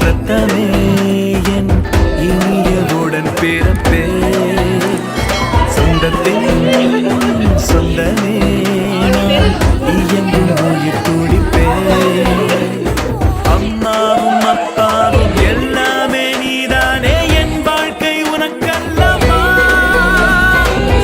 ரத்தமே என் இனியவுடன் பிறப்பே சொந்தத்தின் சொந்தமே இயங்கும் உயிர் துடிப்பே அம்மாவும் அப்பாவும் எல்லாமே நீதானே என் வாழ்க்கை உனக்கல்லமா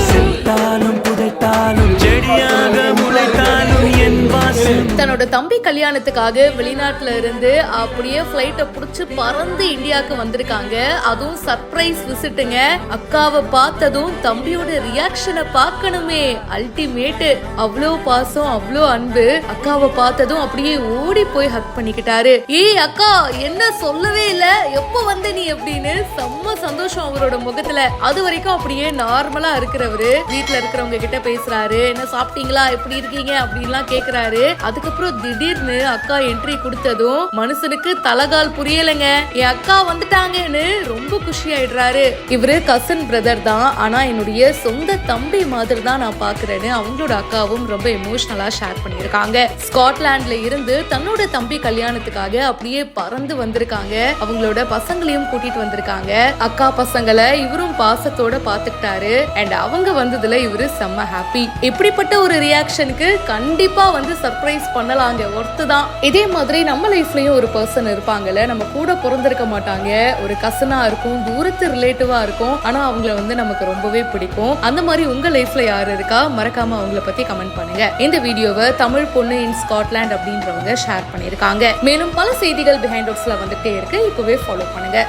செத்தாலும் புதைத்தாலும் செடியாக முளைத்தாலும் என் வாசல். தன்னோட தம்பி கல்யாணத்துக்காக வெளிநாட்டுல இருந்து அப்படியே பிளைட்டை புடிச்சு பறந்து இந்தியாவுக்கு வந்திருக்காங்க. அதுவும் சர்ப்ரைஸ் விசிட்டுங்க. அக்காவை பார்த்ததும் தம்பியோட ரியாக்ஷனை பார்க்கணுமே, அல்டிமேட். அவ்வளோ பாசம், அவ்வளோ அன்பு. அக்காவை பார்த்ததும் அப்படியே ஓடி போய் ஹக் பண்ணிக்கிட்டாரு. ஏய் அக்கா, என்ன சொல்லவே இல்ல, எப்போ வந்த நீ அப்படின்னு செம்ம சந்தோஷம் அவரோட முகத்துல. அது வரைக்கும் அப்படியே நார்மலா இருக்கிறவரு வீட்டுல இருக்கிறவங்க கிட்ட பேசுறாரு, என்ன சாப்பிட்டீங்களா, எப்படி இருக்கீங்க அப்படின்லாம் கேக்குறாரு. அதுக்கப்புறம் திடீர்னு அக்கா என்ட்ரி கொடுத்ததும் மனுஷனுக்கு தலகால் புரியலைங்க. என் அக்கா வந்துட்டாங்கன்னு ரொம்ப குஷி ஆயிடுறாரு. இவரு கசின் பிரதர் தான், ஆனா என்னுடைய சொந்த தம்பி மாதிரி தான் நான் பாக்குறேன்னு அவங்களோட அக்காவும் ரொம்ப எமோஷனலா ஷேர் பண்ணிருக்காங்க. ஸ்காட்லாண்ட்ல இருந்து தன்னோட தம்பி கல்யாணத்துக்காக அப்படியே பறந்து வந்திருக்காங்க. அவங்களோட பசங்களையும் கூட்டிட்டு வந்திருக்காங்க. அக்கா பசங்களை இவரும் பாசத்தோட பாத்துக்கிட்டாரு. அண்ட் அவங்க வந்ததுல இவரு செம்ம ஹாப்பி. இப்படிப்பட்ட ஒரு ரியாக்ஷனுக்கு கண்டிப்பா வந்து சர்ப்ரைஸ் பண்ணலாங்க, ஒர்த்து தான். இதே மாதிரி நம்ம லைஃப்லயும் ஒரு பர்சன் இருப்பாங்கல்ல, நம்ம கூட பிறந்திருக்க மாட்டாங்க, ஒரு கசனா இருக்கும், தூரத்து ரிலேட்டிவா இருக்கும், ஆனா அவங்கள வந்து நமக்கு ரொம்பவே பிடிக்கும். அந்த மாதிரி உங்க லைஃப்ல யாரு இருக்கா, மறக்காம அவங்கள பத்தி கமெண்ட் பண்ணுங்க. இந்த வீடியோவை தமிழ் பொண்ணு இன் ஸ்காட்லாண்ட் அப்படின்றவங்க ஷேர் பண்ணிருக்காங்க. மேலும் பல செய்திகள் பிஹைண்ட் ஒர்க்ஸ்ல வந்துட்டே இருக்கு, இப்பவே ஃபாலோ பண்ணுங்க.